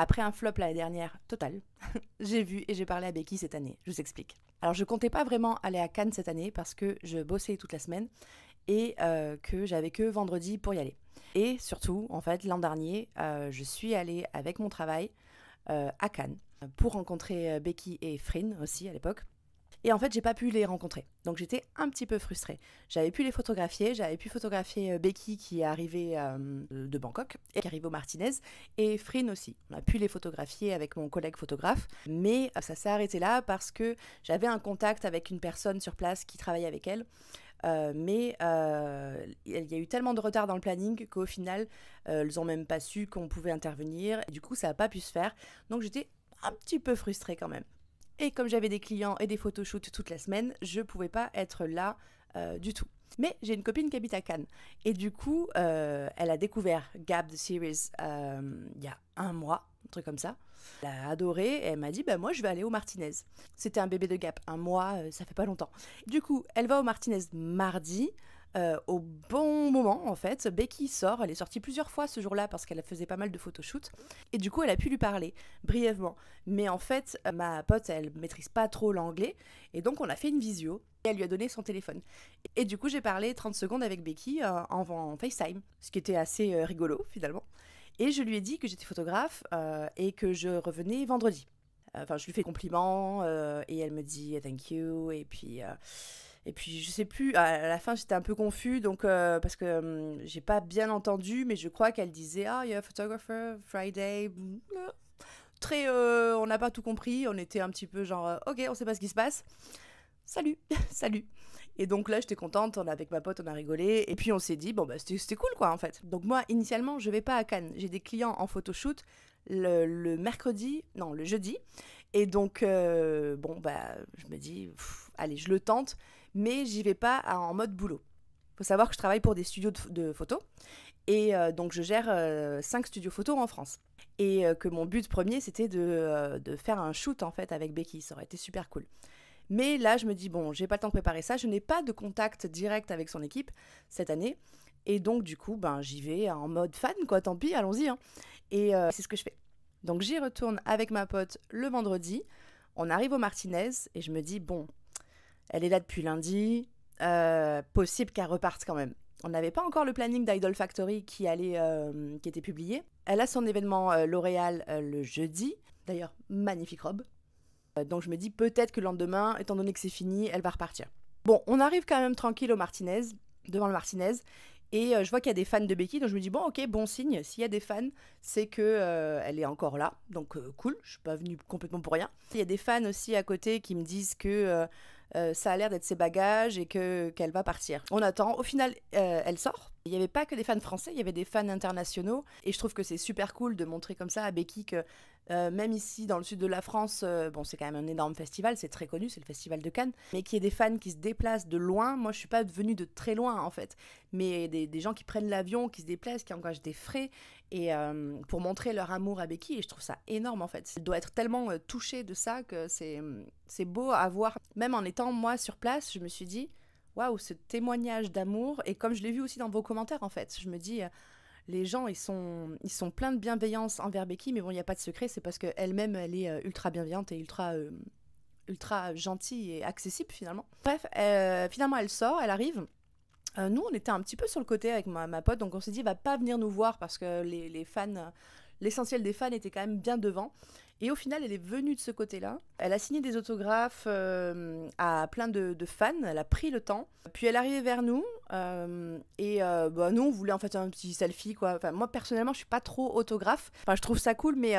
Après un flop l'année dernière, total, j'ai vu et j'ai parlé à Becky cette année. Je vous explique. Alors je comptais pas vraiment aller à Cannes cette année parce que je bossais toute la semaine et que j'avais que vendredi pour y aller. Et surtout, en fait, l'an dernier, je suis allée avec mon travail à Cannes pour rencontrer Becky et Frin aussi à l'époque. Et en fait, j'ai pas pu les rencontrer. Donc j'étais un petit peu frustrée. J'avais pu les photographier, j'avais pu photographier Becky qui est arrivée de Bangkok et qui arrive au Martinez, et Frin aussi. On a pu les photographier avec mon collègue photographe, mais ça s'est arrêté là parce que j'avais un contact avec une personne sur place qui travaillait avec elle. Mais il y a eu tellement de retard dans le planning qu'au final, elles n'ont même pas su qu'on pouvait intervenir. Et du coup, ça n'a pas pu se faire. Donc j'étais un petit peu frustrée quand même. Et comme j'avais des clients et des photoshoots toute la semaine, je ne pouvais pas être là du tout. Mais j'ai une copine qui habite à Cannes. Et du coup, elle a découvert Gap The Series il y a un mois, un truc comme ça. Elle a adoré et elle m'a dit, bah moi je vais aller au Martinez. C'était un bébé de Gap, un mois, ça fait pas longtemps. Du coup, elle va au Martinez mardi. Au bon moment en fait, Becky sort, elle est sortie plusieurs fois ce jour-là parce qu'elle faisait pas mal de photoshoots et du coup elle a pu lui parler brièvement, mais en fait ma pote elle maîtrise pas trop l'anglais et donc on a fait une visio et elle lui a donné son téléphone et du coup j'ai parlé 30 secondes avec Becky en FaceTime, ce qui était assez rigolo finalement, et je lui ai dit que j'étais photographe et que je revenais vendredi. Enfin je lui fais compliment et elle me dit thank you et puis je sais plus, à la fin j'étais un peu confus donc parce que j'ai pas bien entendu, mais je crois qu'elle disait ah you're a photographer Friday. Très on n'a pas tout compris, on était un petit peu genre ok on sait pas ce qui se passe. Salut, salut. Et donc là j'étais contente, on avec ma pote on a rigolé et puis on s'est dit bon bah c'était cool quoi en fait. Donc moi initialement je vais pas à Cannes, j'ai des clients en photoshoot le mercredi, non le jeudi, et donc bon bah je me dis allez je le tente, mais j'y vais pas en mode boulot. Faut savoir que je travaille pour des studios de photos et donc je gère 5 studios photos en France. Et que mon but premier c'était de faire un shoot en fait avec Becky, ça aurait été super cool. Mais là je me dis bon j'ai pas le temps de préparer ça, je n'ai pas de contact direct avec son équipe cette année. Et donc du coup ben j'y vais en mode fan quoi, tant pis, allons-y hein. Et c'est ce que je fais. Donc j'y retourne avec ma pote le vendredi, on arrive au Martinez et je me dis bon elle est là depuis lundi, possible qu'elle reparte quand même. On n'avait pas encore le planning d'Idol Factory qui était publié. Elle a son événement L'Oréal le jeudi. D'ailleurs, magnifique robe. Donc je me dis peut-être que le lendemain, étant donné que c'est fini, elle va repartir. Bon, on arrive quand même tranquille au Martinez, devant le Martinez. Et je vois qu'il y a des fans de Becky, donc je me dis bon ok, bon signe, s'il y a des fans, c'est que elle est encore là, donc cool, je suis pas venue complètement pour rien. Il y a des fans aussi à côté qui me disent que ça a l'air d'être ses bagages et qu'elle va partir. On attend, au final elle sort. Il n'y avait pas que des fans français, il y avait des fans internationaux, et je trouve que c'est super cool de montrer comme ça à Becky que même ici dans le sud de la France, bon c'est quand même un énorme festival, c'est très connu, c'est le festival de Cannes, mais qu'il y ait des fans qui se déplacent de loin. Moi je suis pas venue de très loin en fait, mais des gens qui prennent l'avion, qui se déplacent, qui engagent des frais et pour montrer leur amour à Becky, et je trouve ça énorme en fait. Elle doit être tellement touchée de ça que c'est beau à voir. Même en étant moi sur place, je me suis dit waouh, ce témoignage d'amour, et comme je l'ai vu aussi dans vos commentaires en fait, je me dis les gens ils sont pleins de bienveillance envers Becky, mais bon il n'y a pas de secret, c'est parce qu'elle-même elle est ultra bienveillante et ultra gentille et accessible finalement. Bref, finalement elle sort, elle arrive. Nous on était un petit peu sur le côté avec ma pote, donc on s'est dit va pas venir nous voir parce que les fans, l'essentiel des fans était quand même bien devant. Et au final, elle est venue de ce côté-là. Elle a signé des autographes à plein de fans. Elle a pris le temps. Puis elle est arrivée vers nous. Bah, nous, on voulait en fait un petit selfie, quoi. Enfin, moi, personnellement, je suis pas trop autographe. Enfin, je trouve ça cool, mais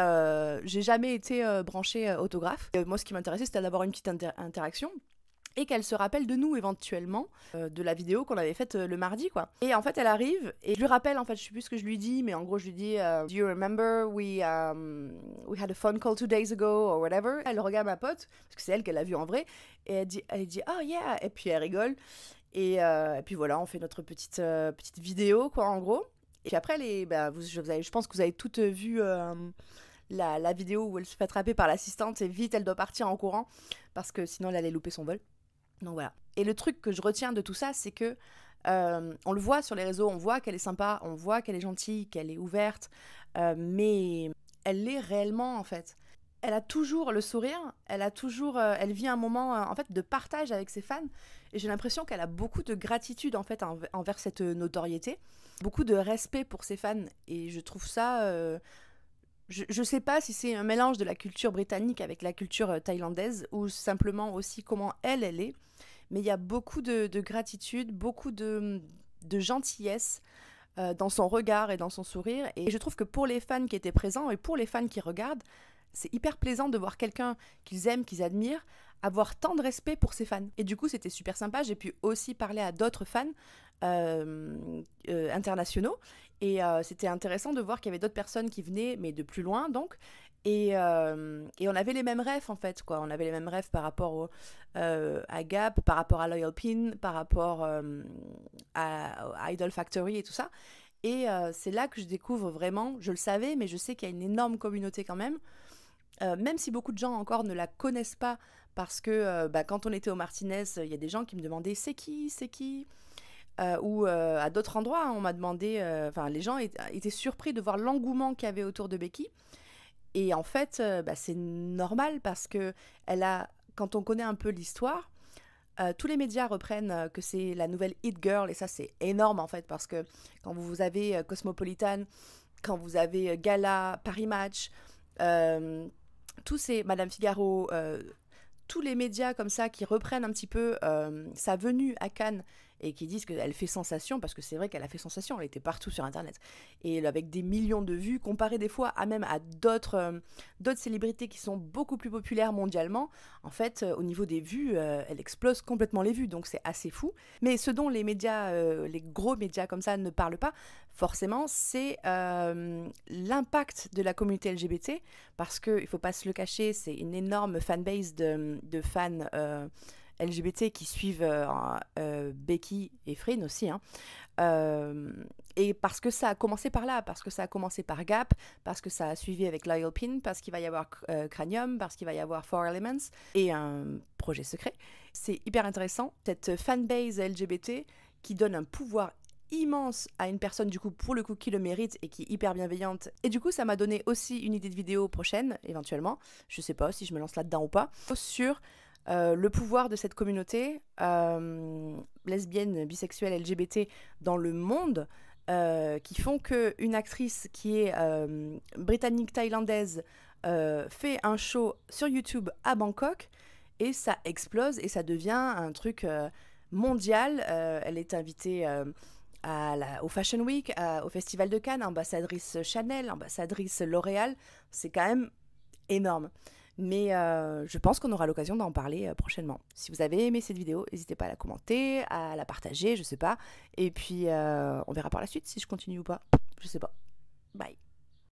j'ai jamais été branchée autographe. Moi, ce qui m'intéressait, c'était d'avoir une petite interaction. Et qu'elle se rappelle de nous éventuellement, de la vidéo qu'on avait faite le mardi quoi. Et en fait elle arrive et je lui rappelle en fait, je sais plus ce que je lui dis, mais en gros je lui dis do you remember we had a phone call 2 days ago or whatever. Elle regarde ma pote parce que c'est elle qu'elle a vue en vrai et elle dit oh yeah, et puis elle rigole et puis voilà, on fait notre petite vidéo quoi en gros. Et puis après je pense que vous avez toutes vu la vidéo où elle se fait attraper par l'assistante et vite elle doit partir en courant parce que sinon elle allait louper son vol. Donc voilà. Et le truc que je retiens de tout ça, c'est que on le voit sur les réseaux, on voit qu'elle est sympa, on voit qu'elle est gentille, qu'elle est ouverte, mais elle l'est réellement en fait. Elle a toujours le sourire, elle vit un moment en fait de partage avec ses fans et j'ai l'impression qu'elle a beaucoup de gratitude en fait envers cette notoriété, beaucoup de respect pour ses fans et je trouve ça je sais pas si c'est un mélange de la culture britannique avec la culture thaïlandaise ou simplement aussi comment elle est, mais il y a beaucoup de gratitude, beaucoup de gentillesse dans son regard et dans son sourire. Et je trouve que pour les fans qui étaient présents et pour les fans qui regardent, c'est hyper plaisant de voir quelqu'un qu'ils aiment, qu'ils admirent, avoir tant de respect pour ses fans. Et du coup, c'était super sympa. J'ai pu aussi parler à d'autres fans internationaux. Et c'était intéressant de voir qu'il y avait d'autres personnes qui venaient, mais de plus loin donc. Et on avait les mêmes rêves en fait, quoi. On avait les mêmes rêves par rapport à Gap, par rapport à Loyal Pin, par rapport à Idol Factory et tout ça. Et c'est là que je découvre vraiment, je le savais, mais je sais qu'il y a une énorme communauté quand même si beaucoup de gens encore ne la connaissent pas, parce que bah, quand on était au Martinez, il y a des gens qui me demandaient c'est qui ou à d'autres endroits, hein, on m'a demandé, enfin les gens étaient surpris de voir l'engouement qu'il y avait autour de Becky. Et en fait, bah, c'est normal parce que quand on connaît un peu l'histoire, tous les médias reprennent que c'est la nouvelle Hit Girl et ça c'est énorme en fait parce que quand vous avez Cosmopolitan, quand vous avez Gala, Paris Match, tous ces Madame Figaro, tous les médias comme ça qui reprennent un petit peu sa venue à Cannes et qui disent qu'elle fait sensation, parce que c'est vrai qu'elle a fait sensation, elle était partout sur Internet, et avec des millions de vues, comparé des fois même à d'autres célébrités qui sont beaucoup plus populaires mondialement, en fait, au niveau des vues, elle explose complètement les vues, donc c'est assez fou. Mais ce dont les médias, les gros médias comme ça ne parlent pas, forcément, c'est l'impact de la communauté LGBT, parce qu'il ne faut pas se le cacher, c'est une énorme fanbase de fans LGBT qui suivent Becky et Freen aussi, hein. Et parce que ça a commencé par là, parce que ça a commencé par Gap, parce que ça a suivi avec Loyal Pin, parce qu'il va y avoir Cranium, parce qu'il va y avoir Four Elements et un projet secret. C'est hyper intéressant, cette fanbase LGBT qui donne un pouvoir immense à une personne du coup pour le coup qui le mérite et qui est hyper bienveillante, et du coup ça m'a donné aussi une idée de vidéo prochaine éventuellement, je sais pas si je me lance là-dedans ou pas, sur le pouvoir de cette communauté lesbienne, bisexuelle, LGBT dans le monde, qui font qu'une actrice qui est britannique-thaïlandaise fait un show sur YouTube à Bangkok et ça explose et ça devient un truc mondial. Elle est invitée au Fashion Week, au Festival de Cannes, ambassadrice Chanel, ambassadrice L'Oréal. C'est quand même énorme. Mais je pense qu'on aura l'occasion d'en parler prochainement. Si vous avez aimé cette vidéo, n'hésitez pas à la commenter, à la partager, je sais pas. Et puis on verra par la suite si je continue ou pas. Je sais pas. Bye.